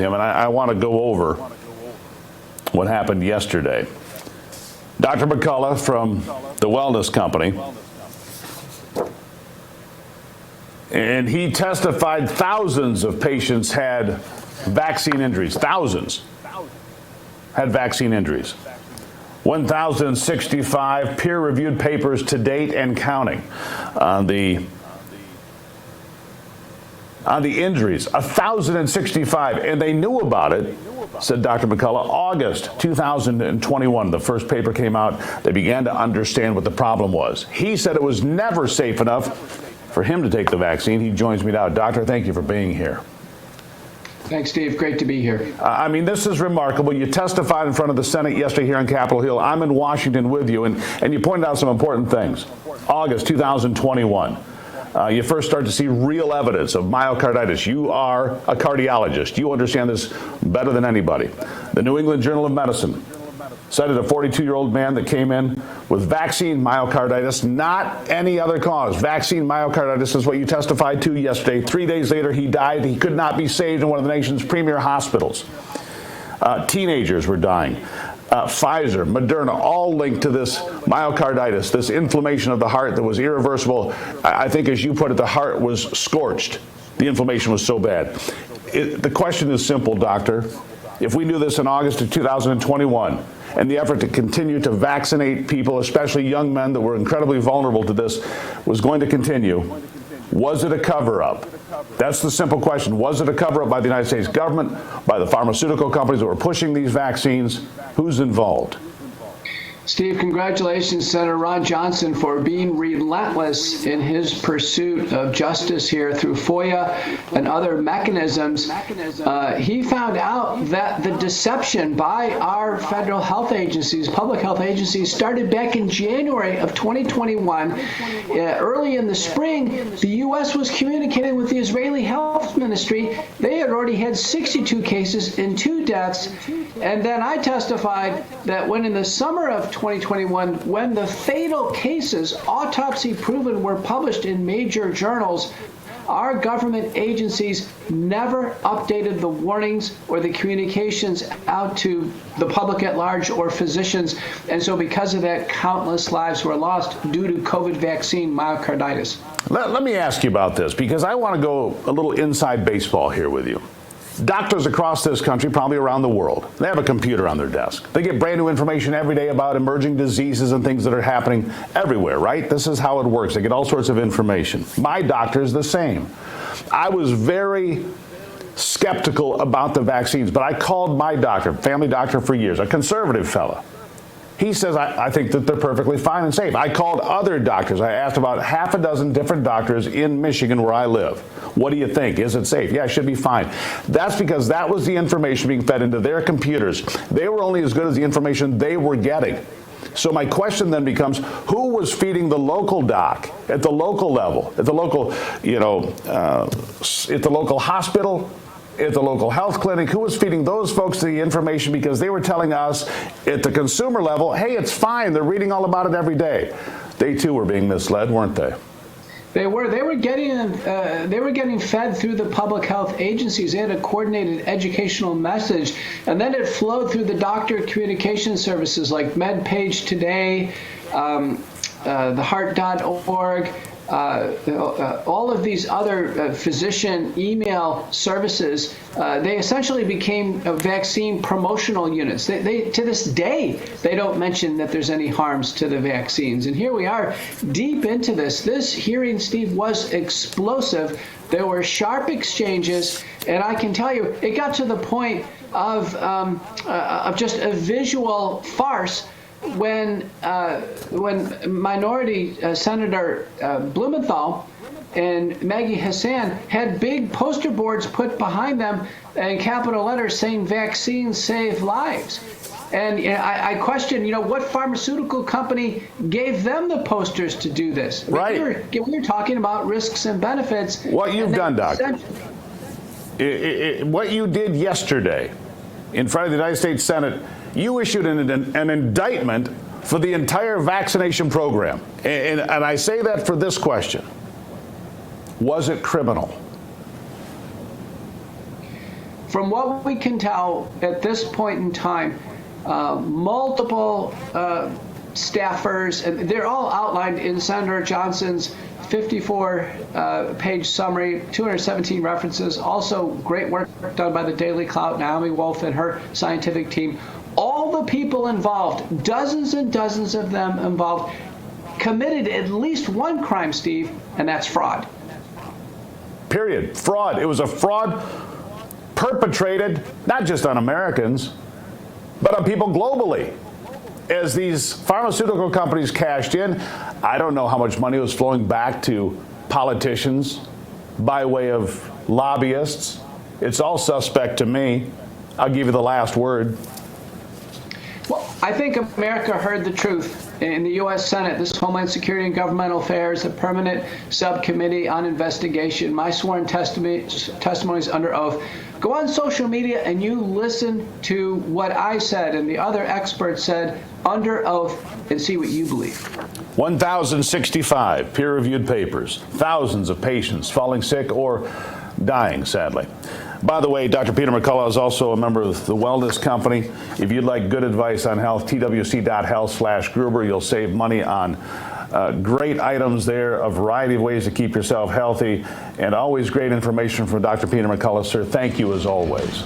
And I want to go over what happened yesterday. Dr. McCullough from the Wellness Company, and he testified thousands of patients had vaccine injuries. Thousands had vaccine injuries. 1,065 peer-reviewed papers to date and counting on the injuries. 1,065, and they knew about it, said Dr. McCullough, August 2021. The first paper came out. They began to understand what the problem was. He said it was never safe enough for him to take the vaccine. He joins me now. Doctor, thank you for being here. Thanks, Steve. Great to be here. I mean, this is remarkable. You testified in front of the Senate yesterday here on Capitol Hill. I'm in Washington with you, and you pointed out some important things. August 2021. You first start to see real evidence of myocarditis. You are a cardiologist. You understand this better than anybody. The New England Journal of Medicine cited a 42-year-old man that came in with vaccine myocarditis, not any other cause. Vaccine myocarditis is what you testified to yesterday. 3 days later, he died. He could not be saved in one of the nation's premier hospitals. Teenagers were dying. Pfizer, Moderna, all linked to this myocarditis, this inflammation of the heart that was irreversible. I think, as you put it, the heart was scorched. The inflammation was so bad. The question is simple, doctor. If we knew this in August of 2021, and the effort to continue to vaccinate people, especially young men that were incredibly vulnerable to this, was going to continue, was it a cover-up? That's the simple question. Was it a cover-up by the United States government, by the pharmaceutical companies that were pushing these vaccines? Who's involved? Steve, congratulations, Senator Ron Johnson, for being relentless in his pursuit of justice here through FOIA and other mechanisms. He found out that the deception by our federal health agencies, public health agencies, started back in January of 2021. Early in the spring, the U.S. was communicating with the Israeli Health Ministry. They had already had 62 cases and 2 deaths. And then I testified that when in the summer of 2021, when the fatal cases, autopsy proven, were published in major journals, our government agencies never updated the warnings or the communications out to the public at large or physicians. And so because of that, countless lives were lost due to COVID vaccine myocarditis. Let me ask you about this, because I want to go a little inside baseball here with you. Doctors across this country, probably around the world, they have a computer on their desk. They get brand new information every day about emerging diseases and things that are happening everywhere, right? This is how it works. They get all sorts of information. My doctor is the same. I was very skeptical about the vaccines, but I called my doctor, family doctor for years, a conservative fella. He says, I think that they're perfectly fine and safe. I called other doctors. I asked about half a dozen different doctors in Michigan where I live. What do you think? Is it safe? Yeah, it should be fine. That's because that was the information being fed into their computers. They were only as good as the information they were getting. So my question then becomes, who was feeding the local doc at the local level, at the local, at the local hospital, at the local health clinic? Who was feeding those folks the information? Because they were telling us at the consumer level, hey, it's fine. They're reading all about it every day. They too were being misled, weren't they? They were getting fed through the public health agencies. They had a coordinated educational message, and then it flowed through the doctor communication services like MedPage Today, theheart.org, all of these other physician email services. They essentially became vaccine promotional units. They to this day, they don't mention that there's any harms to the vaccines. And here we are deep into this. This hearing, Steve, was explosive. There were sharp exchanges, and I can tell you, it got to the point of just a visual farce when Minority Senator Blumenthal and Maggie Hassan had big poster boards put behind them in capital letters saying vaccines save lives. And I question, what pharmaceutical company gave them the posters to do this? Right. We were talking about risks and benefits. What you've done, Doctor. What you did yesterday in front of the United States Senate, you issued an indictment for the entire vaccination program. And I say that for this question. Was it criminal? from what we can tell at this point in time, multiple staffers, and they're all outlined in Senator Johnson's 54-page summary, 217 references, also great work done by the Daily Clout, Naomi Wolf and her scientific team. All the people involved, dozens and dozens of them involved, committed at least one crime, Steve, and that's fraud. Period. Fraud. It was a fraud perpetrated not just on Americans, but on people globally. As these pharmaceutical companies cashed in, I don't know how much money was flowing back to politicians by way of lobbyists. It's all suspect to me. I'll give you the last word. Well, I think America heard the truth. In the U.S. Senate, this Homeland Security and Governmental Affairs, the Permanent Subcommittee on Investigation, my sworn testimonies under oath. Go on social media and you listen to what I said and the other experts said under oath and see what you believe. 1,065 peer-reviewed papers, thousands of patients falling sick or dying, sadly. By the way, Dr. Peter McCullough is also a member of the Wellness Company. If you'd like good advice on health, twc.health/Gruber. You'll save money on great items there, a variety of ways to keep yourself healthy, and always great information from Dr. Peter McCullough. Sir, thank you as always.